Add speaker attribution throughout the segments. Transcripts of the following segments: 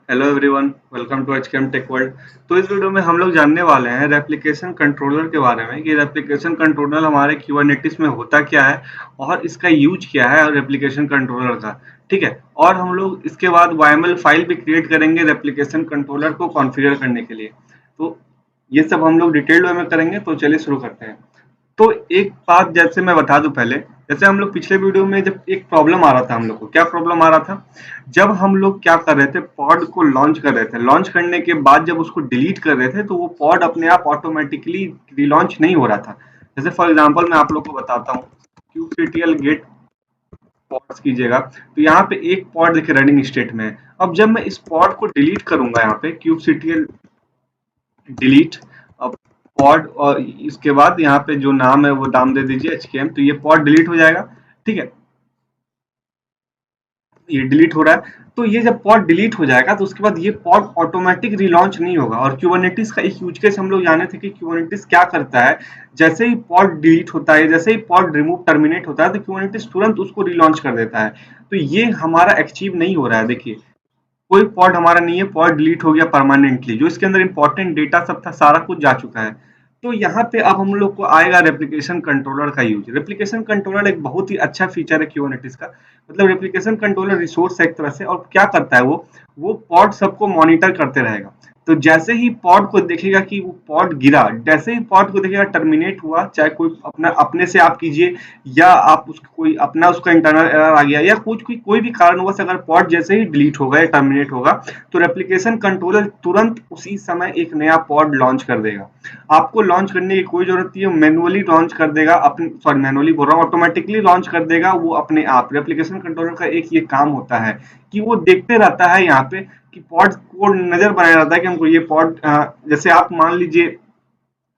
Speaker 1: Hello everyone, welcome to HKM tech world. तो इस video में हम लोग जानने वाले हैं रेप्लिकेशन कंट्रोलर के बारे में कि रेप्लिकेशन कंट्रोलर हमारे क्यूबरनेटिस में होता क्या है और इसका यूज क्या है और रेप्लिकेशन कंट्रोलर का। ठीक है। और हम लोग इसके बाद YML फाइल भी क्रिएट करेंगे रेप्लिकेशन कंट्रोलर को कॉन्फ़िगर करने के लिए। तो ये सब हम लोग डिटेल्ड वे में करेंगे, तो चलिए शुरू करते हैं। तो एक बात जैसे मैं बता दूं पहले, जैसे हम लोग पिछले वीडियो में जब एक प्रॉब्लम आ रहा था, हम लोग को क्या प्रॉब्लम आ रहा था, जब हम लोग क्या कर रहे थे, पॉड को लॉन्च कर रहे थे, लॉन्च करने के बाद जब उसको डिलीट कर रहे थे तो वो पॉड अपने आप ऑटोमेटिकली रिलॉन्च नहीं हो रहा था। जैसे फॉर एग्जांपल मैं आप लोग को बताता हूँ, kubectl गेट पॉड्स कीजिएगा, तो यहाँ पे एक पॉड देखिए रनिंग स्टेट में है। अब जब मैं इस पॉड को डिलीट करूंगा, यहाँ पे kubectl डिलीट अब पॉड, और इसके बाद यहाँ पे जो नाम है वो नाम दे दीजिए HKM, तो ये पॉड डिलीट हो जाएगा। ठीक है, ये डिलीट हो रहा है। तो ये जब पॉड डिलीट हो जाएगा तो उसके बाद ये पॉड ऑटोमेटिक रिलॉन्च नहीं होगा। और क्यूबरनेटिस का एक यूज केस हम लोग जाने थे कि क्यूबरनेटिस क्या करता है, जैसे ही पॉड डिलीट होता है, जैसे ही पॉड रिमूव टर्मिनेट होता है, तो क्यूबरनेटिस तुरंत उसको रिलॉन्च कर देता है। तो ये हमारा अचीव नहीं हो रहा है। देखिए, कोई पॉड हमारा नहीं है, पॉड डिलीट हो गया परमानेंटली, जो इसके अंदर इंपॉर्टेंट डेटा सब था सारा कुछ जा चुका है। तो यहाँ पे अब हम लोग को आएगा रेप्लिकेशन कंट्रोलर का यूज। रेप्लिकेशन कंट्रोलर एक बहुत ही अच्छा फीचर है क्यूबरनेटिस का। मतलब रेप्लिकेशन कंट्रोलर रिसोर्स है एक तरह से, और क्या करता है वो पॉड सबको मॉनिटर करते रहेगा। तो जैसे ही पॉड को देखेगा कि वो पॉड गिरा, जैसे ही पॉड को देखेगा टर्मिनेट हुआ, चाहे कोई अपना अपने से आप कीजिए या आप उसको कोई अपना उसका इंटरनल एरर आ गया या कुछ कोई भी कारणवश अगर पॉड जैसे ही डिलीट होगा या टर्मिनेट होगा, तो रेप्लिकेशन कंट्रोलर तुरंत उसी समय एक नया पॉड लॉन्च कर देगा। आपको लॉन्च करने की कोई जरूरत नहीं है, मैनुअली लॉन्च कर देगा, अपने सॉरी मैनुअली बोल रहा हूँ, ऑटोमेटिकली लॉन्च कर देगा वो अपने आप। रेप्लिकेशन कंट्रोलर का एक ये काम होता है कि वो देखते रहता है यहाँ पे कि पॉड को नजर बनाया रहता है कि हमको ये पॉड, जैसे आप मान लीजिए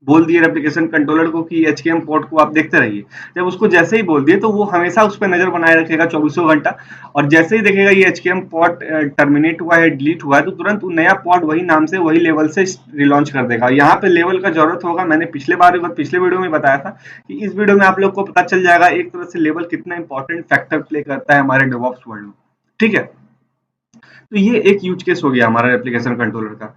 Speaker 1: बोल दिए रेप्लिकेशन कंट्रोलर को कि HKM पोर्ट को आप देखते रहिए। जब उसको जैसे ही बोल दिए तो वो हमेशा उस पर नजर बनाए रखेगा चौबीसों घंटा। और जैसे ही देखेगा ये HKM पोर्ट टर्मिनेट हुआ है, डिलीट हुआ है, तो तुरंत नया पोर्ट वही नाम से वही लेवल से रिलॉन्च कर देगा। यहाँ पे लेवल का जरूरत होगा, मैंने पिछले वीडियो में बताया था कि इस वीडियो में आप लोग को पता चल जाएगा एक तरह से लेवल कितना इंपॉर्टेंट फैक्टर प्ले करता है हमारे डेवऑप्स वर्ल्ड में। ठीक है, तो ये एक यूज केस हो गया हमारा एप्लीकेशन कंट्रोलर का।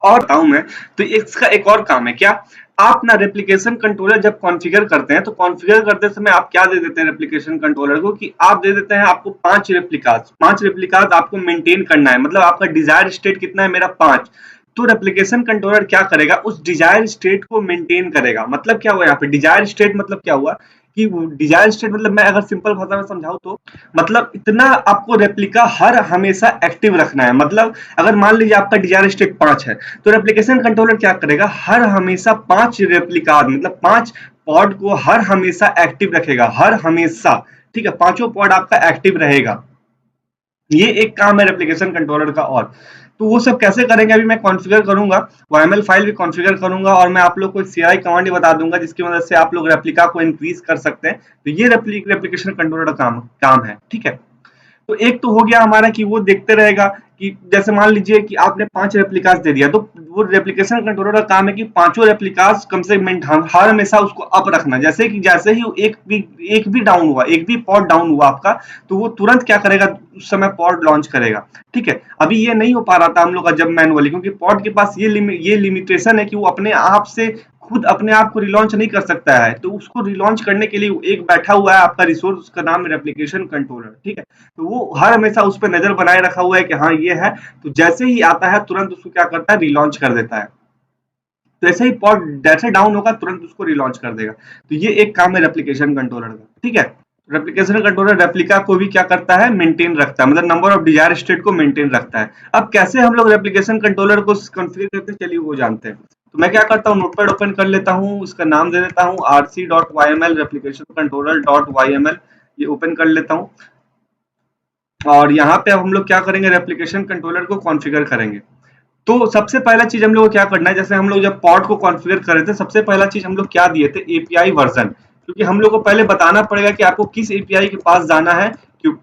Speaker 1: और बताऊं मैं, तो इसका एक और काम है क्या, आप ना रेप्लिकेशन कंट्रोलर जब कॉन्फ़िगर करते हैं तो कॉन्फ़िगर करते समय आप क्या दे देते हैं रेप्लिकेशन कंट्रोलर को, कि आप दे देते हैं आपको 5 रेप्लिकास आपको मेंटेन करना है। मतलब आपका डिजायर स्टेट कितना है, मेरा 5। तो रेप्लिकेशन कंट्रोलर क्या करेगा, उस डिजायर स्टेट को मेंटेन करेगा। मतलब क्या हुआ यहाँ पे डिजायर स्टेट, मतलब क्या हुआ कि डिजायर स्टेट मतलब मैं अगर सिंपल भाषा में समझाऊं तो मतलब इतना आपको रेप्लिका हर हमेशा एक्टिव रखना है। मतलब अगर मान लीजिए आपका डिजायर स्टेट 5 है, तो रेप्लिकेशन कंट्रोलर क्या करेगा, हर हमेशा 5 रेप्लिका मतलब 5 पॉड को हर हमेशा एक्टिव रखेगा, हर हमेशा। ठीक है, पांचों पॉड आपका एक्टिव रहेगा। ये एक काम है रेप्लिकेशन कंट्रोलर का। और तो वो सब कैसे करेंगे अभी मैं कॉन्फ़िगर करूंगा, YML फाइल भी कॉन्फ़िगर करूंगा, और मैं आप लोग को CI कमांड भी बता दूंगा जिसकी मदद से आप लोग रेप्लिका को इंक्रीज कर सकते हैं। तो ये रेप्लिकेशन कंट्रोलर का काम है। ठीक है, तो एक तो हो गया हमारा कि वो देखते रहेगा कि जैसे मान लीजिए कि आपने 5 रेप्लिकास दे दिया, तो वो रेप्लिकेशन कंट्रोलर का काम है कि पांचों रेप्लिकास कम से कम हर हमेशा उसको अप रखना। जैसे ही एक भी डाउन हुआ, एक भी पॉड डाउन हुआ आपका, तो वो तुरंत क्या करेगा, उस समय पॉड लॉन्च करेगा। ठीक है, अभी ये नहीं हो पा रहा था हम लोग का जब मैनुअली, क्योंकि पॉड के पास ये लिमिटेशन है कि वो अपने आप से खुद अपने आप को रिलॉन्च नहीं कर सकता है। तो उसको रिलॉन्च करने के लिए एक बैठा हुआ है आपका रिसोर्स, उसका नाम है रेप्लिकेशन कंट्रोलर। ठीक है, तो वो हर हमेशा उस पर नजर बनाए रखा हुआ है कि हाँ ये है, तो जैसे ही आता है तुरंत उसको क्या करता है, रिलॉन्च कर देता है। तो ऐसे ही पॉड जैसे डाउन होगा तुरंत उसको रिलॉन्च कर देगा। तो ये एक काम है रेप्लिकेशन कंट्रोलर का। ठीक है, रेप्लिकेशन कंट्रोलर रेप्लिका को भी क्या करता है, मेंटेन रखता है, मतलब नंबर ऑफ डिजायर स्टेट को मेंटेन रखता है। अब कैसे हम लोग रेप्लिकेशन कंट्रोलर को कॉन्फ़िगर करते हैं, चलिए वो जानते हैं। तो मैं क्या करता हूँ, नोटपैड ओपन कर लेता हूँ, इसका नाम दे देता हूँ rc.yml replication controller dot yml, ये ओपन कर लेता हूँ। और यहाँ पे अब हम लोग क्या करेंगे, रेप्लिकेशन कंट्रोलर को कॉन्फ़िगर करेंगे। तो सबसे पहला चीज हम लोग को क्या करना है, जैसे हम लोग जब पॉड को कॉन्फ़िगर कर रहे थे, सबसे पहला चीज हम लोग क्या दिए थे, एपीआई वर्जन। क्योंकि हम लोग को पहले बताना पड़ेगा कि आपको किस एपीआई के पास जाना है। क्यों,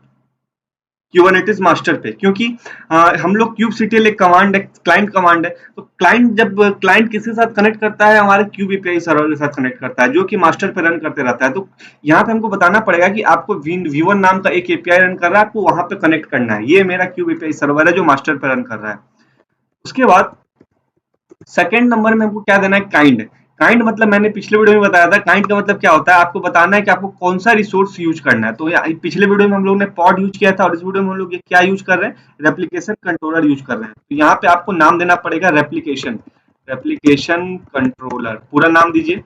Speaker 1: क्यूबरनेटिस मास्टर पे, क्योंकि हम लोग kubectl एक कमांड है, क्लाइंट कमांड है, तो क्लाइंट जब क्लाइंट किसके साथ कनेक्ट करता है, हमारे क्यूब एपीआई सर्वर के साथ कनेक्ट करता है, जो कि मास्टर पे रन करते रहता है। तो यहाँ पे हमको बताना पड़ेगा कि आपको v1 नाम का एक एपीआई रन कर रहा है, आपको वहां पे कनेक्ट करना है। ये मेरा क्यूब एपीआई सर्वर है जो मास्टर पे रन कर रहा है। उसके बाद सेकंड नंबर में हमको क्या देना है, काइंड। काइंड मतलब मैंने पिछले वीडियो में बताया था, काइंड का मतलब क्या होता है, आपको बताना है कि आपको कौन सा रिसोर्स यूज करना है। तो पिछले वीडियो में हम लोग ने पॉड यूज किया था, और इस वीडियो में हम लोग ये क्या यूज कर रहे हैं, रेप्लिकेशन कंट्रोलर यूज कर रहे हैं। तो यहाँ पे आपको नाम देना पड़ेगा रेप्लिकेशन, रेप्लिकेशन कंट्रोलर, पूरा नाम दीजिए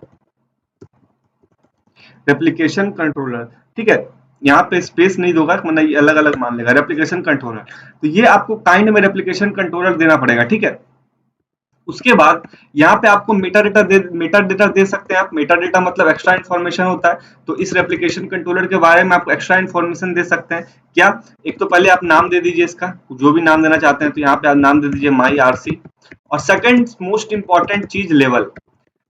Speaker 1: रेप्लिकेशन कंट्रोलर, ठीक है। यहाँ पे स्पेस नहीं दोगा, मतलब ये अलग अलग मान लेगा, रेप्लिकेशन कंट्रोलर। तो ये आपको काइंड में रेप्लिकेशन कंट्रोलर देना पड़ेगा, ठीक है। उसके बाद यहाँ पे आपको मेटा डेटा दे सकते हैं आप। मेटा डेटा मतलब एक्स्ट्रा इन्फॉर्मेशन होता है। तो इस रेप्लिकेशन कंट्रोलर के बारे में आपको एक्स्ट्रा इन्फॉर्मेशन दे सकते हैं। क्या, एक तो पहले आप नाम दे दीजिए इसका, जो भी नाम देना चाहते हैं, तो यहाँ पे आप नाम दे दीजिए माई आरसी। और सेकंड मोस्ट इंपॉर्टेंट चीज, लेवल।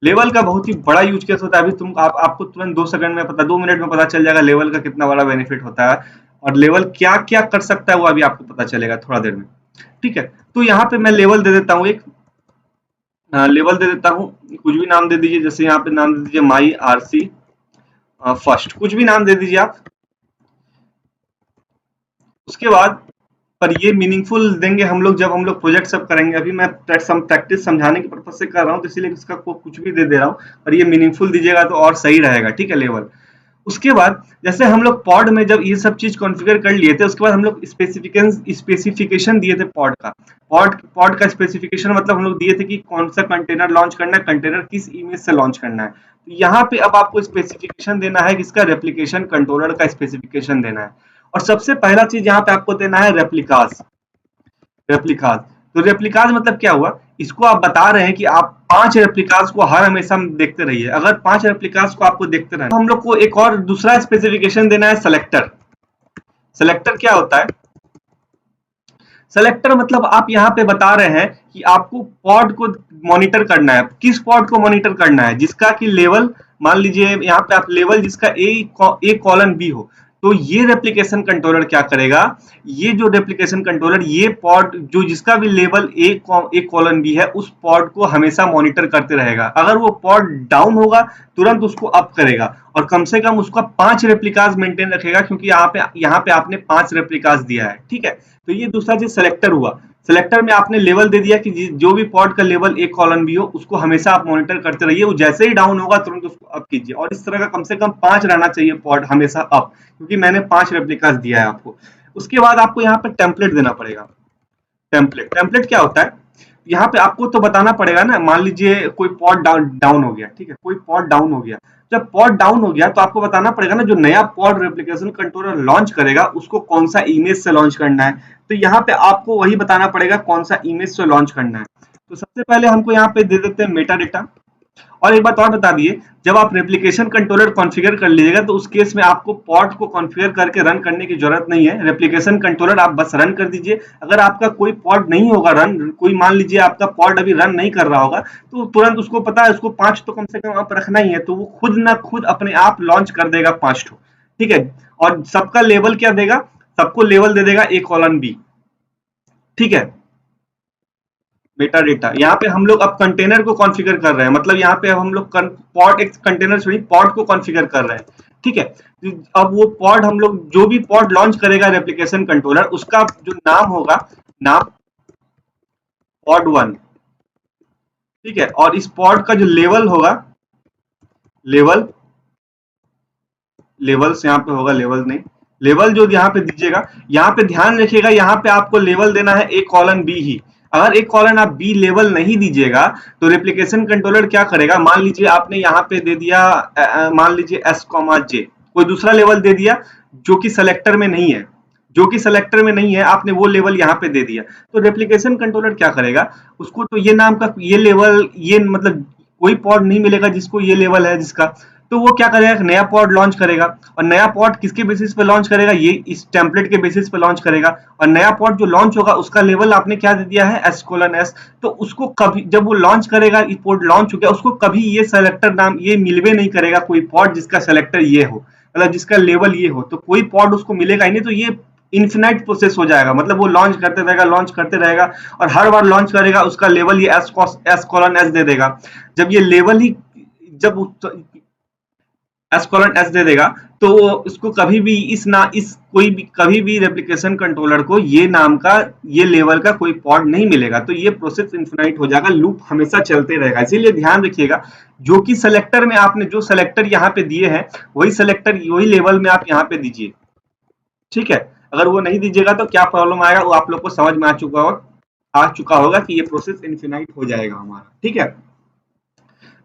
Speaker 1: लेवल का बहुत ही बड़ा यूज केस होता है। अभी आपको तुरंत 2 सेकंड में पता, 2 मिनट में पता चल जाएगा लेवल का कितना बड़ा बेनिफिट होता है, और लेवल क्या क्या कर सकता है वो अभी आपको पता चलेगा थोड़ा देर में, ठीक है। तो यहाँ पे मैं लेवल दे देता हूँ, एक लेवल दे देता हूँ, कुछ भी नाम दे दीजिए। जैसे यहाँ पे नाम दे दीजिए माई आरसी फर्स्ट, कुछ भी नाम दे दीजिए आप। उसके बाद पर ये मीनिंगफुल देंगे हम लोग जब हम लोग प्रोजेक्ट सब करेंगे। अभी मैं प्रैक्टिस समझाने के पर्पज से कर रहा हूँ, तो इसीलिए इसका कुछ भी दे रहा हूँ, और ये मीनिंगफुल दीजिएगा तो और सही रहेगा, ठीक है, लेवल। उसके बाद जैसे हम लोग पॉड में जब ये सब चीज कॉन्फ़िगर कर लिए थे, उसके बाद हम लोग स्पेसिफिकेशन दिए थे पॉड का। पॉड का स्पेसिफिकेशन मतलब हम लोग दिए थे कि कौन सा कंटेनर लॉन्च करना है, कंटेनर किस इमेज से लॉन्च करना है। तो यहाँ पे अब आपको स्पेसिफिकेशन देना है, किसका, रेप्लिकेशन कंट्रोलर का स्पेसिफिकेशन देना है। और सबसे पहला चीज यहाँ पे आपको देना है रेप्लिकास। रेप्लिकास, तो रेप्लिकास मतलब क्या हुआ, इसको आप बता रहे हैं कि आप 5 रेप्लिकास को हर हमेशा देखते रहिए। अगर 5 रेप्लिकास को आपको देखते रहना, तो हम लोग को एक और दूसरा स्पेसिफिकेशन देना है, सेलेक्टर। सेलेक्टर क्या होता है, सेलेक्टर मतलब आप यहाँ पे बता रहे हैं कि आपको पॉड को मॉनिटर करना है। किस पॉड को मॉनिटर करना है, जिसका कि लेवल, मान लीजिए यहाँ पे आप लेवल जिसका ए कॉलन बी हो। तो ये रेप्लिकेशन कंट्रोलर क्या करेगा, ये जो रेप्लिकेशन कंट्रोलर, ये पॉड जो जिसका भी लेवल ए कॉलन बी है, उस पॉड को हमेशा मॉनिटर करते रहेगा। अगर वो पॉड डाउन होगा, तुरंत उसको अप करेगा, और कम से कम उसका 5 रेप्लिकास मेंटेन रखेगा, क्योंकि यहाँ पे आपने 5 रेप्लिकास दिया है, ठीक है। तो ये दूसरा चीज सेलेक्टर हुआ। सेलेक्टर में आपने लेवल दे दिया कि जो भी पॉड का लेवल एक कॉलन भी हो, उसको हमेशा आप मॉनिटर करते रहिए, वो जैसे ही डाउन होगा तुरंत उसको अप कीजिए। और इस तरह का कम से कम 5 रहना चाहिए पॉड हमेशा अप, क्योंकि मैंने 5 रेप्लिकास दिया है आपको। उसके बाद आपको यहाँ पे टेम्पलेट देना पड़ेगा। टेम्पलेट क्या होता है, यहाँ पे आपको तो बताना पड़ेगा ना। मान लीजिए कोई पॉड डाउन हो गया, ठीक है, कोई पॉड डाउन हो गया। जब पॉड डाउन हो गया तो आपको बताना पड़ेगा ना, जो नया पॉड रेप्लिकेशन कंट्रोलर लॉन्च करेगा उसको कौन सा इमेज से लॉन्च करना है। तो यहाँ पे आपको वही बताना पड़ेगा कौन सा इमेज से लॉन्च करना है। तो सबसे पहले हमको यहाँ पे दे देते हैं मेटा डेटा। और एक बात और बता दिए, जब आप रेप्लिकेशन कंट्रोलर कॉन्फ़िगर कर लीजिएगा, तो उस केस में आपको पॉड को कॉन्फ़िगर करके रन करने की जरूरत नहीं है। रेप्लिकेशन कंट्रोलर आप बस रन कर दीजिए। अगर आपका कोई पॉड नहीं होगा रन, कोई मान लीजिए आपका पॉड अभी रन नहीं कर रहा होगा, तो तुरंत उसको पता है उसको 5 तो कम से कम आप रखना ही है, तो वो खुद ना खुद अपने आप लॉन्च कर देगा 5 ठो, ठीक है। और सबका लेवल क्या देगा, सबको लेवल दे देगा ए कॉलन बी, ठीक है। मेटा डेटा, यहाँ पे हम लोग अब कंटेनर को कॉन्फ़िगर कर रहे हैं, मतलब यहाँ पे हम लोग पॉड, एक कंटेनर छोड़िए, पॉड को कॉन्फ़िगर कर रहे हैं, ठीक है। अब वो पॉड, हम लोग जो भी पॉड लॉन्च करेगा रेप्लिकेशन कंट्रोलर, उसका जो नाम होगा, नाम पॉड 1, ठीक है। और इस पॉड का जो लेवल होगा, लेवल, लेवल्स यहाँ पे होगा, लेवल नहीं, लेवल जो यहाँ पे दीजिएगा, यहाँ पे ध्यान रखिएगा, यहाँ पे आपको लेवल देना है ए कॉलन बी ही। अगर एक कॉलन आप बी लेवल नहीं दीजिएगा, तो रेप्लिकेशन कंट्रोलर क्या करेगा, मान लीजिए आपने यहाँ पे दे दिया, मान लीजिए एस कॉमा जे, कोई दूसरा लेवल दे दिया जो कि सेलेक्टर में नहीं है, जो कि सेलेक्टर में नहीं है, आपने वो लेवल यहाँ पे दे दिया। तो रेप्लिकेशन कंट्रोलर क्या करेगा, उसको तो ये नाम का ये लेवल, ये मतलब कोई पॉड नहीं मिलेगा जिसको ये लेवल है जिसका। तो वो क्या करेगा, नया पॉड लॉन्च करेगा। और नया पॉड किसके बेसिस पे लॉन्च करेगा, ये इस टेम्पलेट के बेसिस पे लॉन्च करेगा। और नया पॉड जो लॉन्च होगा उसका लेवल आपने क्या दे दिया है, एस:\s। तो उसको कभी जब वो लॉन्च करेगा, ये पॉड लॉन्च हो गया, उसको कभी ये सेलेक्टर नाम ये मिलवे नहीं करेगा, कोई पॉड जिसका सेलेक्टर ये हो, मतलब जिसका लेवल ये हो, तो कोई पॉड उसको मिलेगा ही नहीं। तो ये इन्फिनाइट प्रोसेस हो जाएगा, मतलब वो लॉन्च करते रहेगा और हर बार लॉन्च करेगा उसका लेवल ये एस दे देगा। जब ये लेवल ही जब एस दे देगा तो उसको कभी भी कोई भी कभी भी रेप्लिकेशन कंट्रोलर को ये नाम का ये लेवल का कोई पॉड नहीं मिलेगा। तो ये प्रोसेस इन्फिनाइट हो जाएगा, लूप हमेशा चलते रहेगा। इसीलिए ध्यान रखिएगा, जो कि सेलेक्टर में आपने जो सेलेक्टर यहाँ पे दिए हैं वही लेवल में आप यहाँ पे दीजिए, ठीक है। अगर वो नहीं दीजिएगा तो क्या प्रॉब्लम आएगा वो आप लोग को समझ में आ चुका होगा कि ये प्रोसेस इन्फिनाइट हो जाएगा हमारा, ठीक है।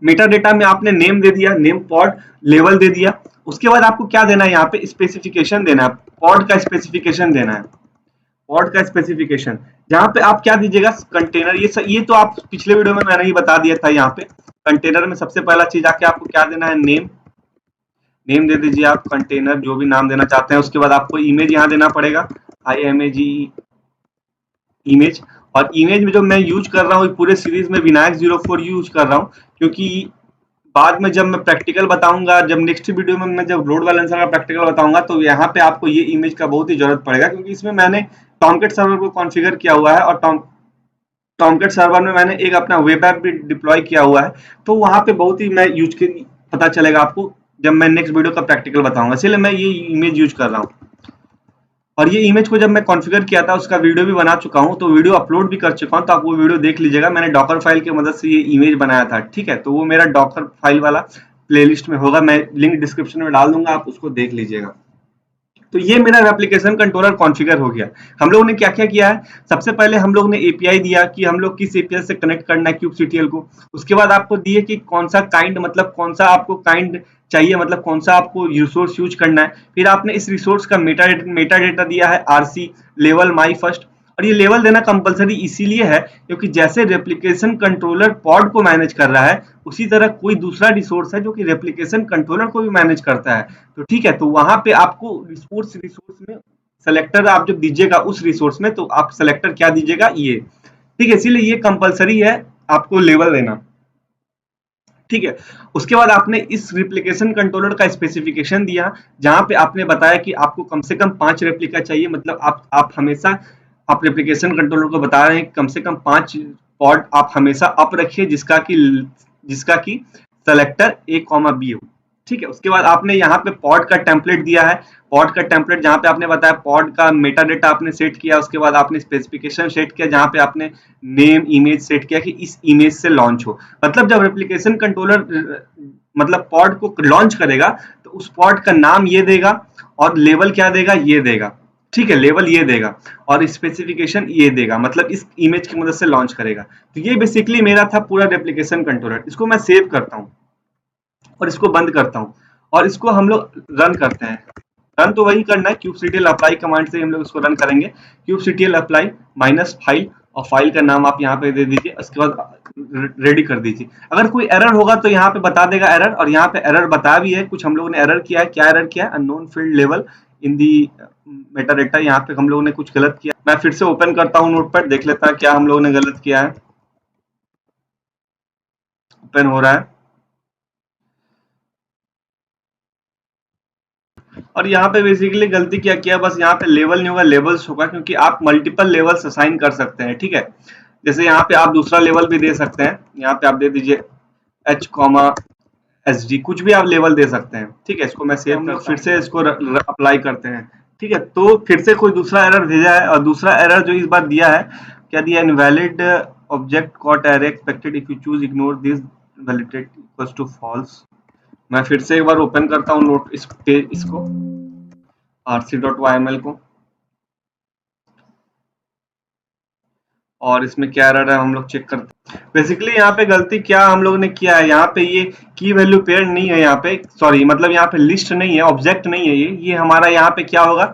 Speaker 1: मेटा डेटा में आपने नेम दे दिया, नेम पॉड लेवल दे दिया। उसके बाद आपको क्या देना है, यहाँ पे स्पेसिफिकेशन देना है, पॉड का स्पेसिफिकेशन देना है, पॉड का स्पेसिफिकेशन। जहाँ पे आप क्या दीजिएगा, कंटेनर। ये तो आप पिछले वीडियो में मैंने ही बता दिया था। यहाँ पे कंटेनर में सबसे पहला चीज आके आपको क्या देना है, नेम दे दीजिए आप, कंटेनर जो भी नाम देना चाहते हैं। उसके बाद आपको इमेज यहाँ देना पड़ेगा, IMAG इमेज। और इमेज में जो मैं यूज कर रहा हूँ पूरे सीरीज में विनायक 04 यूज कर रहा हूँ, क्योंकि बाद में जब मैं प्रैक्टिकल बताऊंगा, जब नेक्स्ट वीडियो में मैं जब लोड बैलेंसर का प्रैक्टिकल बताऊंगा तो यहाँ पे आपको ये इमेज का बहुत ही जरूरत पड़ेगा, क्योंकि इसमें मैंने टॉमकेट सर्वर को कॉन्फ़िगर किया हुआ है और टॉमकेट सर्वर में मैंने एक अपना वेब ऐप भी डिप्लॉय किया हुआ है। तो वहाँ पे बहुत ही मैं यूज के पता चलेगा आपको जब मैं नेक्स्ट वीडियो का प्रैक्टिकल बताऊंगा, इसलिए मैं ये इमेज यूज कर रहा हूँ। और ये इमेज को जब मैं कॉन्फ़िगर किया था उसका वीडियो भी बना चुका हूँ, तो वीडियो अपलोड भी कर चुका हूँ, तो आप वो वीडियो देख लीजिएगा। मैंने डॉकर फाइल की मदद से ये इमेज बनाया था, ठीक है। तो वो मेरा डॉकर फाइल वाला प्लेलिस्ट में होगा, मैं लिंक डिस्क्रिप्शन में डाल दूंगा, आप उसको देख लीजिएगा। तो ये मेरा रेप्लिकेशन कंट्रोलर कॉन्फ़िगर हो गया। हम लोगों ने क्या क्या किया है, सबसे पहले हम लोग ने एपीआई दिया कि हम लोग किस एपीआई से कनेक्ट करना है kubectl को। उसके बाद आपको दिए कि कौन सा काइंड, मतलब कौन सा आपको काइंड चाहिए, मतलब कौन सा आपको रिसोर्स यूज करना है। फिर आपने इस रिसोर्स का मेटा डेटा दिया है, RC लेवल माई फर्स्ट। और ये लेवल देना कंपलसरी इसीलिए है क्योंकि जैसे रेप्लिकेशन कंट्रोलर पॉड को मैनेज कर रहा है, उसी तरह कोई दूसरा रिसोर्स है जो कि रेप्लिकेशन कंट्रोलर को भी मैनेज करता है। तो ठीक है, तो वहां पे आपको रिसोर्स में सेलेक्टर आप जब दीजिएगा उस रिसोर्स में, तो आप सेलेक्टर क्या दीजिएगा, ये, ठीक है। इसीलिए ये कंपलसरी है आपको लेवल देना, ठीक है। उसके बाद आपने इस रेप्लिकेशन कंट्रोलर का स्पेसिफिकेशन दिया, जहां पे आपने बताया कि आपको कम से कम 5 रेप्लिका चाहिए। मतलब आप हमेशा आप रेप्लिकेशन कंट्रोलर को बता रहे हैं कम से कम 5 पॉड आप हमेशा अप रखिए, जिसका की सेलेक्टर A, B हो, ठीक है। उसके बाद आपने यहाँ पे पॉड का टेम्पलेट दिया है, पॉड का टेम्पलेट जहाँ पे आपने बताया पॉड का मेटा डेटा आपने सेट किया। उसके बाद आपने स्पेसिफिकेशन सेट किया, जहाँ पे आपने नेम इमेज सेट किया कि इस इमेज से लॉन्च हो। मतलब जब रेप्लिकेशन कंट्रोलर मतलब पॉड को लॉन्च करेगा तो उस पॉड का नाम ये देगा और लेवल क्या देगा, ये देगा, ठीक है। लेवल ये देगा और स्पेसिफिकेशन ये देगा, मतलब इस इमेज की मदद से लॉन्च करेगा। तो ये बेसिकली मेरा था पूरा रेप्लिकेशन कंट्रोलर। इसको मैं सेव करता हूँ और इसको बंद करता हूँ और इसको हम लोग रन करते हैं। रन तो वही करना है, kubectl अप्लाई कमांड से हम लोग इसको रन करेंगे। kubectl अप्लाई -फाइल और फाइल का नाम आप यहाँ पे दे दीजिए। उसके बाद रेडी कर दीजिए। अगर कोई एरर होगा तो यहाँ पे बता देगा एरर, और यहाँ पे एरर बता भी है, कुछ हम लोगों ने एरर किया है। क्या एरर किया है, unknown field level in the Meta data. यहाँ पे हम लोगों ने कुछ गलत किया। मैं फिर से ओपन करता हूँ नोटपैड, देख लेता है क्या हम लोगों ने गलत किया है। ओपन हो रहा है और यहाँ पे बेसिकली गलती क्या किया, बस यहाँ पे लेवल नहीं होगा, लेवल्स होगा, क्योंकि आप मल्टीपल लेवल्स असाइन कर सकते हैं, ठीक है। जैसे यहाँ पे आप दूसरा लेवल भी दे सकते हैं, यहाँ पे आप दे दीजिए H, SD, कुछ भी आप लेवल दे सकते हैं, ठीक है। इसको मैं सेव कर फिर से इसको अप्लाई करते हैं, ठीक है। तो फिर से कोई दूसरा एरर भेजा है, और दूसरा एरर जो इस बार दिया है, क्या दिया, invalid object got array expected if you choose ignore this validate equals to false. मैं फिर से एक बार ओपन करता हूँ नोट इसको rc.yml को, और इसमें क्या एरर है हम लोग चेक करते हैं। बेसिकली यहाँ पे गलती क्या हम लोग ने किया है, यहाँ पे ये की वैल्यू पेयर नहीं है, यहाँ पे सॉरी, मतलब यहाँ पे लिस्ट नहीं है, ऑब्जेक्ट नहीं है ये हमारा यहाँ पे क्या होगा,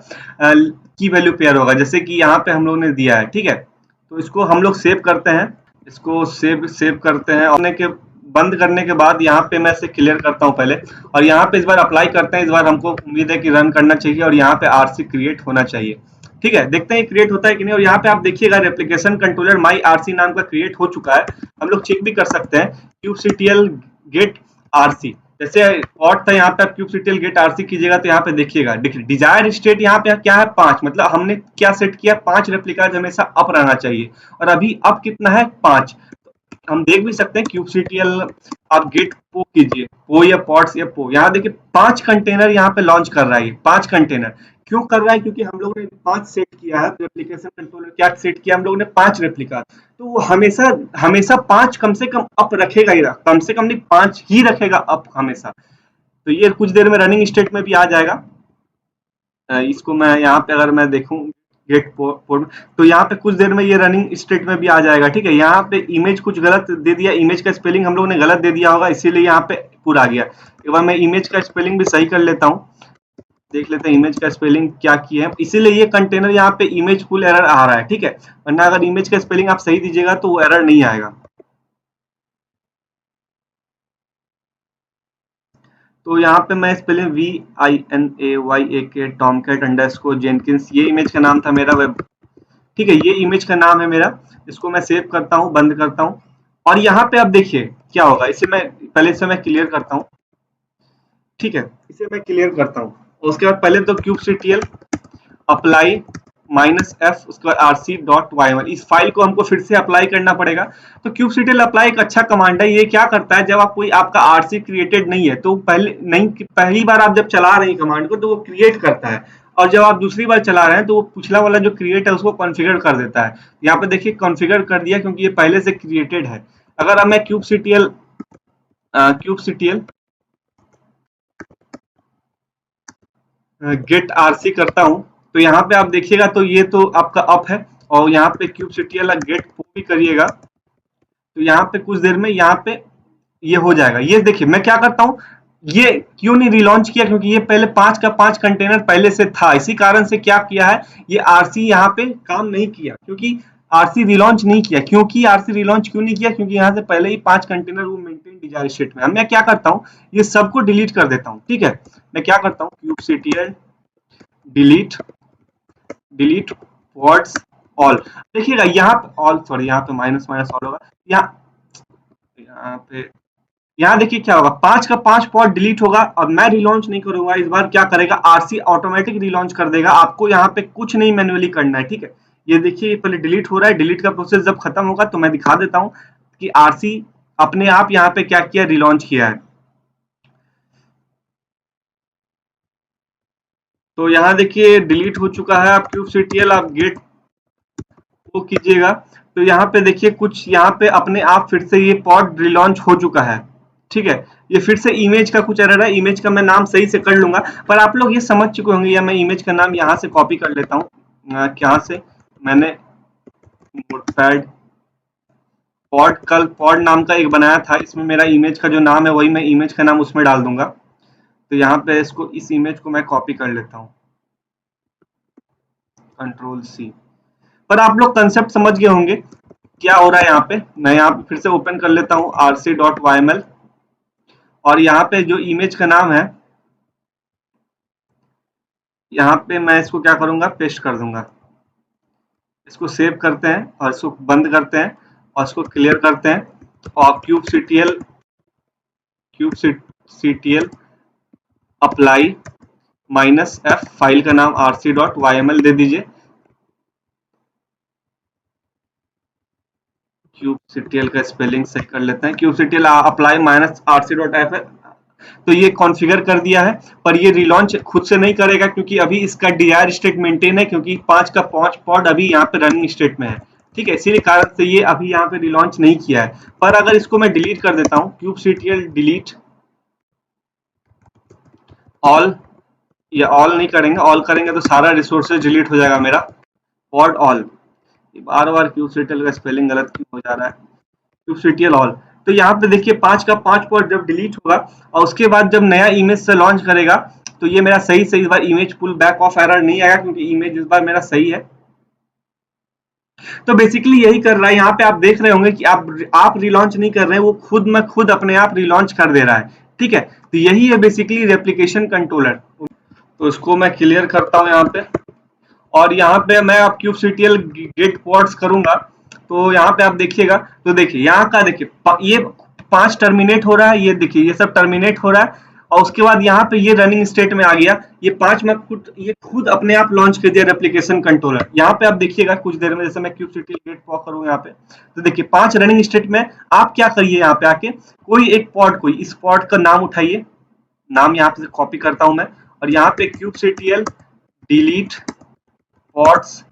Speaker 1: की वैल्यू पेयर होगा, जैसे कि यहाँ पे हम लोग ने दिया है, ठीक है। तो इसको हम लोग सेव करते हैं, इसको सेव करते हैं। और के बंद करने के बाद यहाँ पे मैं इसे क्लियर करता हूँ पहले, और यहाँ पे इस बार अप्लाई करते हैं। इस बार हमको उम्मीद है कि रन करना चाहिए और यहाँ पे RC क्रिएट होना चाहिए, ठीक है। देखते हैं क्रिएट होता है कि नहीं। और यहाँ पे आप देखिएगा रेप्लिकेशन कंट्रोलर माई RC नाम का क्रिएट हो चुका है। हम लोग चेक भी कर सकते हैं kubectl get RC। जैसे पॉट था यहाँ पे आप kubectl गेट आरसी कीजिएगा तो यहाँ पे देखिएगा, देखिए डिजायर स्टेट यहाँ पे क्या है 5, मतलब हमने क्या सेट किया 5 रेप्लिकाज हमेशा अप रहना चाहिए, और अभी अप कितना है 5। हम देख भी सकते हैं kubectl आप गेट पो कीजिए, पो या पॉट्स या पो, यहाँ देखिए 5 कंटेनर यहाँ पे लॉन्च कर रहा है, 5 कंटेनर क्यों कर रहा है, क्योंकि हम लोगों ने 5 सेट किया है एप्लीकेशन कंट्रोलर, क्या सेट किया हम लोगों ने 5 रेप्लिका, तो वो हमेशा हमेशा 5 कम से कम अप रखेगा ही, कम से कम नहीं 5 ही रखेगा अप हमेशा। तो ये कुछ देर में रनिंग स्टेट में भी आ जाएगा। इसको मैं यहाँ पे अगर मैं देखूं गेट पोर्ट, तो यहाँ पे कुछ देर में ये रनिंग स्टेट में भी आ जाएगा, ठीक है। यहाँ पे इमेज कुछ गलत दे दिया, इमेज का स्पेलिंग हम लोगों ने गलत दे दिया होगा, इसीलिए यहाँ पे पूरा आ गया। एक बार मैं इमेज का स्पेलिंग भी सही कर लेता हूँ, देख लेते हैं इमेज का स्पेलिंग क्या किया है, इसीलिए ये कंटेनर यहाँ पे इमेज फुल एरर आ रहा है, ठीक है। वरना अगर इमेज का स्पेलिंग आप सही दीजिएगा तो वो एरर नहीं आएगा। तो यहाँ पे मैं spelling VINAYAK Tomcat underscore Jenkins, ये इमेज का नाम था मेरा वेब, ठीक है, ये इमेज का नाम है मेरा। इसको मैं सेव करता हूँ, बंद करता हूँ, और यहाँ पे अब देखिए क्या होगा, इसे मैं पहले इसे मैं क्लियर करता हूँ, ठीक है, इसे मैं क्लियर करता हूँ। उसके बाद पहले तो kubectl अप्लाई -f, उसके बाद rc.yml, इस फाइल को हमको फिर से अप्लाई करना पड़ेगा। तो kubectl अप्लाई एक अच्छा कमांड है, ये क्या करता है, जब आप कोई आपका आरसी क्रिएटेड नहीं है तो पहली बार आप जब चला रहे हैं कमांड को तो वो क्रिएट करता है, और जब आप दूसरी बार चला रहे हैं तो वो पिछला वाला जो क्रिएट है उसको कॉन्फ़िगर कर देता है। यहाँ पे देखिए कॉन्फ़िगर कर दिया क्योंकि ये पहले से क्रिएटेड है। अगर अब मैं kubectl गेट आरसी करता हूं, तो यहाँ पे आप देखिएगा तो ये तो आपका अप है, और यहाँ पे kubectl गेट पो भी करिएगा तो यहाँ पे कुछ देर में यहाँ पे ये हो जाएगा। ये देखिए मैं क्या करता हूँ, ये क्यों नहीं रिलॉन्च किया, क्योंकि ये पहले 5 का 5 कंटेनर पहले से था, इसी कारण से क्या किया है, ये आरसी यहाँ पे काम नहीं किया, क्योंकि आरसी रिलॉन्च नहीं किया। क्योंकि आरसी रिलॉन्च क्यों नहीं किया, क्योंकि यहाँ से पहले ही 5 कंटेनर वो मेंटेन डिजायर स्टेट में। अब मैं क्या करता हूँ, ये सबको डिलीट कर देता हूँ, ठीक है। मैं क्या करता हूँ, kubectl delete delete words all, देखिएगा यहाँ पे ऑल, सॉरी यहाँ पे माइनस माइनस ऑल होगा, यहाँ यहाँ पे, यहाँ देखिए क्या होगा, 5 का 5 पॉट डिलीट होगा। अब मैं रिलॉन्च नहीं करूंगा, इस बार क्या करेगा आरसी ऑटोमेटिक रिलॉन्च कर देगा, आपको यहाँ पे कुछ नहीं मैन्युअली करना है, ठीक है। ये देखिए पहले डिलीट हो रहा है, डिलीट का प्रोसेस जब खत्म होगा तो मैं दिखा देता हूँ कि आरसी अपने आप यहाँ पे क्या किया, रिलॉन्च किया है। तो यहाँ देखिए डिलीट हो चुका है। आप kubectl आप गेट वो कीजिएगा तो यहाँ पे देखिए कुछ यहाँ पे अपने आप फिर से ये पॉड रिलॉन्च हो चुका है, ठीक है। ये फिर से इमेज का कुछ एरर है, इमेज का मैं नाम सही से कर लूंगा, पर आप लोग ये समझ चुके होंगे, या मैं इमेज का नाम यहाँ से कॉपी कर लेता हूँ, यहाँ से मैंने नोटपैड पॉड, कल पॉड नाम का एक बनाया था, इसमें मेरा इमेज का जो नाम है वही मैं इमेज का नाम उसमें डाल दूंगा। तो यहाँ पे इसको, इस इमेज को मैं कॉपी कर लेता हूँ, Ctrl+C। पर आप लोग कंसेप्ट समझ गए होंगे क्या हो रहा है यहाँ पे। मैं यहाँ पे फिर से ओपन कर लेता हूँ rc.yml, और यहाँ पे जो इमेज का नाम है, यहाँ पे मैं इसको क्या करूंगा, पेस्ट कर दूंगा। इसको सेव करते हैं और इसको बंद करते हैं और इसको क्लियर करते हैं, और kubectl अप्लाई -f, फाइल का नाम rc.yml दे दीजिए। kubectl का स्पेलिंग सही कर लेते हैं, kubectl अप्लाई -rc.f, तो ये कॉन्फ़िगर कर दिया है, पर ये रिलॉन्च खुद से नहीं करेगा क्योंकि अभी इसका डिजायर स्टेट मेंटेन है, क्योंकि 5 का 5 पॉड अभी यहाँ पे रनिंग स्टेट में है, ठीक है। इसीलिए कारण से ये अभी यहाँ पे रिलॉन्च नहीं किया है। पर अगर इसको मैं डिलीट कर देता हूँ, kubectl डिलीट ऑल, या ऑल नहीं करेंगे, ऑल करेंगे तो सारा रिसोर्सेज डिलीट हो जाएगा मेरा, पॉड ऑल, बार बार kubectl का स्पेलिंग गलत क्यों हो जा रहा है, kubectl ऑल। तो यहाँ पे देखिए 5 का 5 पॉट जब डिलीट होगा और उसके बाद जब नया इमेज से लॉन्च करेगा तो ये मेरा सही से इस बार image pull back off error नहीं आएगा, क्योंकि इमेज इस बार मेरा सही है। तो बेसिकली यही कर रहा है, यहाँ पे आप देख रहे होंगे कि आप रिलॉन्च नहीं कर रहे हैं, वो खुद में खुद अपने आप रिलॉन्च कर दे रहा है, ठीक है। तो यही है बेसिकली रेप्लिकेशन कंट्रोलर। तो इसको मैं क्लियर करता हूँ यहाँ पे, और यहाँ पे मैं अब kubectl गेट पॉड्स करूंगा, तो यहाँ पे आप देखिएगा, तो देखिए यहाँ का देखिए ये 5 टर्मिनेट हो रहा है, ये देखिए ये सब टर्मिनेट हो रहा है, और उसके बाद यहाँ पे ये रनिंग स्टेट में आ गया, ये 5 में ये खुद अपने आप लॉन्च कर दिया रेप्लिकेशन कंट्रोलर। यहाँ पे आप देखिएगा कुछ देर में, जैसे मैं kubectl गेट पॉक करूँ यहाँ पे, तो देखिए 5 रनिंग स्टेट में आप क्या करिए, यहाँ पे आके कोई एक पॉड, कोई इस पॉड का नाम उठाइए, नाम यहाँ पे कॉपी करता हूं मैं, और यहाँ पे kubectl डिलीट पॉड्स,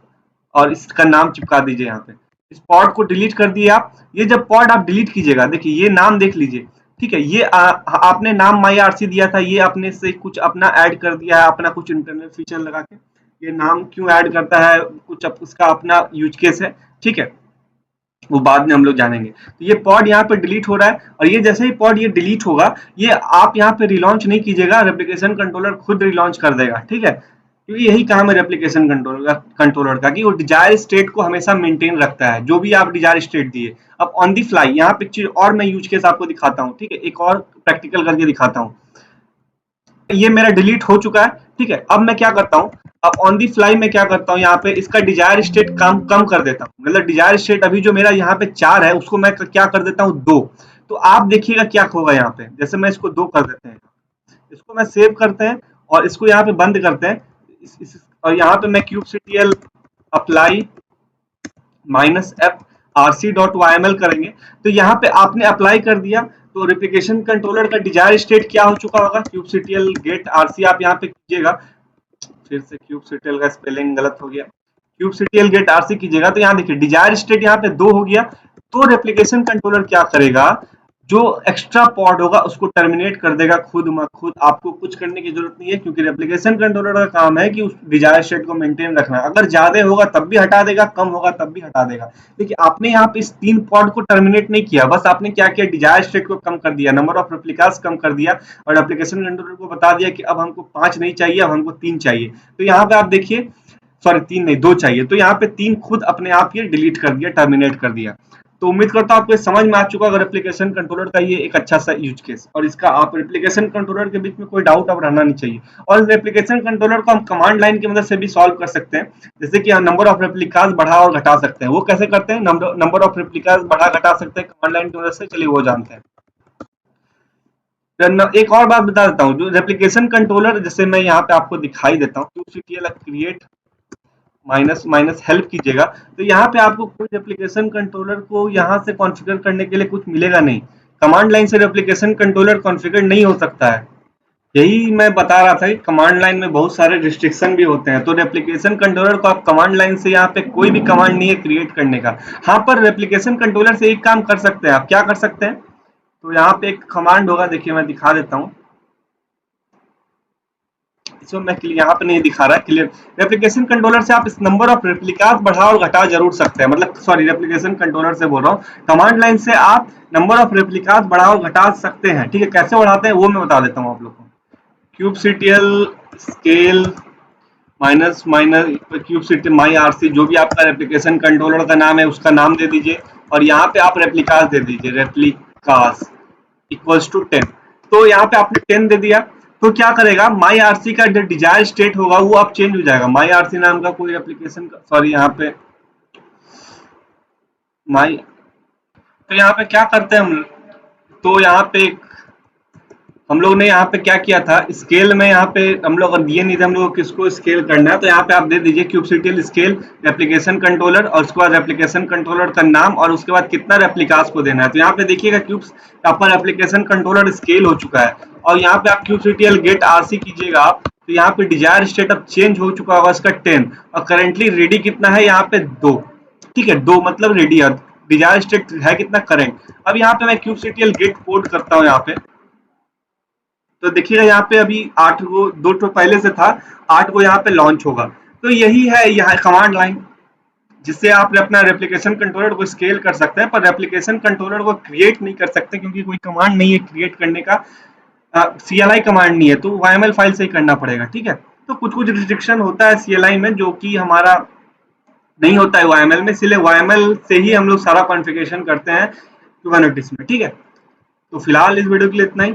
Speaker 1: और इसका नाम चिपका दीजिए यहाँ पे। इस पॉड को डिलीट कर दिए आप। ये जब पॉड आप डिलीट कीजिएगा, देखिए ये नाम देख लीजिए, ठीक है, ये आपने नाम myRC दिया था, ये आपने से कुछ अपना ऐड कर दिया है, अपना कुछ इंटरनल फीचर लगा के। ये नाम क्यों ऐड करता है, कुछ उसका अपना यूज केस है, ठीक है, वो बाद में हम लोग जानेंगे। तो ये पॉड यहाँ पे डिलीट हो रहा है, और ये जैसे ही पॉड ये डिलीट होगा, ये आप यहाँ पे रिलॉन्च नहीं कीजिएगा, रेप्लिकेशन कंट्रोलर खुद रिलॉन्च कर देगा, ठीक है, क्योंकि यही काम है रेप्लिकेशन कंट्रोलर का कि वो डिजायर स्टेट को हमेशा मेंटेन रखता है, जो भी आप डिजायर स्टेट दिए। अब ऑन दी फ्लाई यहाँ पे चीज और मैं यूज केस आपको दिखाता हूँ, ठीक है, एक और प्रैक्टिकल करके दिखाता हूँ। ये मेरा डिलीट हो चुका है, ठीक है। अब मैं क्या करता हूँ, अब ऑन दी फ्लाई में क्या करता हूँ, यहाँ पे इसका डिजायर स्टेट कम कर देता हूँ, मतलब डिजायर स्टेट अभी जो मेरा यहाँ पे 4 है, उसको मैं क्या कर देता हूँ 2। तो आप देखिएगा क्या होगा यहाँ पे, जैसे मैं इसको 2 कर देते हैं, इसको मैं सेव करते हैं और इसको यहाँ पे बंद करते हैं, और यहाँ पे मैं kubectl अप्लाई -f rc.yml करेंगे, तो यहाँ पे आपने अप्लाई कर दिया, तो रेप्लिकेशन कंट्रोलर का डिजायर स्टेट क्या हो चुका होगा, kubectl गेट rc आप यहाँ पे कीजिएगा, फिर से kubectl का स्पेलिंग गलत हो गया, kubectl गेट rc कीजिएगा, तो यहाँ देखिए डिजायर स्टेट यहाँ पे 2 हो गया। तो रेप्लिकेशन कंट्रोलर क्या करेगा, जो एक्स्ट्रा पॉड होगा उसको टर्मिनेट कर देगा खुद, आपको कुछ करने की जरूरत नहीं है, क्योंकि रेप्लिकेशन कंट्रोलर का काम है कि उस डिजायर स्टेट को मेंटेन रखना। अगर ज्यादा होगा तब भी हटा देगा, कम होगा तब भी हटा देगा। देखिए आपने यहाँ पे इस 3 पॉड को टर्मिनेट नहीं किया, बस आपने क्या किया, डिजायर स्टेट को कम कर दिया, नंबर ऑफ रेप्लिकास कम कर दिया, और रेप्लिकेशन कंट्रोलर को बता दिया कि अब हमको 5 नहीं चाहिए, अब हमको 3 चाहिए। तो यहाँ पे आप देखिए, सॉरी 3 नहीं 2 चाहिए, तो यहाँ पे 3 खुद अपने आप ये डिलीट कर दिया, टर्मिनेट कर दिया। तो उम्मीद करता हूँ आपको समझ में आ चुका होगा रेप्लिकेशन कंट्रोलर का ये एक अच्छा सा यूज केस, और इसका आप रेप्लिकेशन कंट्रोलर के बीच में कोई डाउट अब रहना नहीं चाहिए। और रेप्लिकेशन कंट्रोलर को हम कमांड लाइन की मदद से भी सॉल्व कर सकते हैं, जैसे कि हम नंबर ऑफ रेप्लिकास बढ़ा और घटा सकते हैं। वो कैसे करते हैं, नंबर ऑफ रेप्लिकास बढ़ा घटा सकते हैं कमांड लाइन की मदद से, चलिए वो जानते हैं। एक और बात बता देता हूँ, जो रेप्लिकेशन कंट्रोलर, जैसे मैं यहाँ पे आपको दिखाई देता हूँ, kubectl क्रिएट माइनस हेल्प कीजिएगा, तो यहाँ पे आपको कोई रेप्लिकेशन कंट्रोलर को यहाँ से कॉन्फ़िगर करने के लिए कुछ मिलेगा नहीं। कमांड लाइन से रेप्लिकेशन कंट्रोलर कॉन्फ़िगर नहीं हो सकता है। यही मैं बता रहा था कि कमांड लाइन में बहुत सारे रिस्ट्रिक्शन भी होते हैं, तो रेप्लिकेशन कंट्रोलर को आप कमांड लाइन से, यहाँ पे कोई भी कमांड नहीं है क्रिएट करने का। हाँ, पर रेप्लिकेशन कंट्रोलर से एक काम कर सकते हैं, आप क्या कर सकते हैं, तो यहाँ पे एक कमांड होगा, देखिए मैं दिखा देता हूँ, इसमें मैं यहाँ पे नहीं दिखा रहा है क्लियर। रेप्लिकेशन कंट्रोलर से आप इस नंबर ऑफ रेप्लिकास बढ़ा और घटा जरूर सकते हैं, मतलब सॉरी रेप्लिकेशन कंट्रोलर से बोल रहा हूँ, कमांड लाइन से आप नंबर ऑफ रेप्लिकास बढ़ा और घटा सकते हैं, ठीक है। कैसे बढ़ाते हैं वो मैं बता देता हूँ आप लोग को। kubectl scale minus kubectl myRC, जो भी आपका रेप्लिकेशन कंट्रोलर का नाम है उसका नाम दे दीजिए, और यहाँ पे आप रेप्लिकास दे दीजिए, रेप्लिकास इक्वल्स टू 10। तो यहाँ पे आपने 10 दे दिया, तो क्या करेगा, myRC का जो डिजायर स्टेट होगा वो अब चेंज हो जाएगा। myRC नाम का कोई एप्लीकेशन, सॉरी यहाँ पे तो यहाँ पे क्या करते हैं हम, तो यहाँ पे हम लोग ने यहाँ पे क्या किया था, स्केल में यहाँ पे हम लोग दिए नहीं थे हम लोग को किसको स्केल करना है, तो यहाँ पे आप दे दीजिए kubectl स्केल रेप्लिकेशन कंट्रोलर, और उसके बाद रेप्लिकेशन कंट्रोलर का नाम, और उसके बाद कितना रेप्लिकास को देना है। तो यहाँ पे देखिएगा आपका रेप्लिकेशन कंट्रोलर स्केल हो चुका है, और यहाँ पे आप kubectl गेट rc कीजिएगा आप, तो यहाँ पे डिजायर स्टेट अब चेंज हो चुका होगा इसका 10, और करेंटली रेडी कितना है यहाँ पे 2, ठीक है, 2 मतलब रेडी है, डिजायर स्टेट है कितना करंट। अब यहाँ पे मैं kubectl गेट पोर्ट करता हूँ यहाँ पे, तो देखिएगा यहाँ पे अभी 8 को 2 तो पहले से था, 8 को यहाँ पे लॉन्च होगा। तो यही है यहाँ कमांड लाइन, जिससे आप अपना रेप्लिकेशन कंट्रोलर को स्केल कर सकते हैं, पर रेप्लिकेशन कंट्रोलर को क्रिएट नहीं कर सकते क्योंकि कोई कमांड नहीं है क्रिएट करने का, CLI कमांड नहीं है, तो YML फाइल से ही करना पड़ेगा, ठीक है। तो कुछ रिस्ट्रिक्शन होता है CLI में जो कि हमारा नहीं होता है YML में, इसलिए YML से ही हम लोग सारा कॉन्फ़िगरेशन करते हैं Kubernetes में, ठीक है। तो फिलहाल इस वीडियो के लिए इतना ही,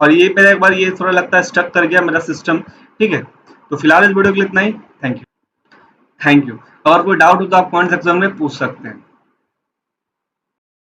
Speaker 1: और ये मेरा एक बार ये थोड़ा लगता है स्टक कर गया मेरा सिस्टम, ठीक है। तो फिलहाल इस वीडियो के लिए इतना ही, थैंक यू। और कोई डाउट हो तो आप कमेंट सेक्शन में पूछ सकते हैं।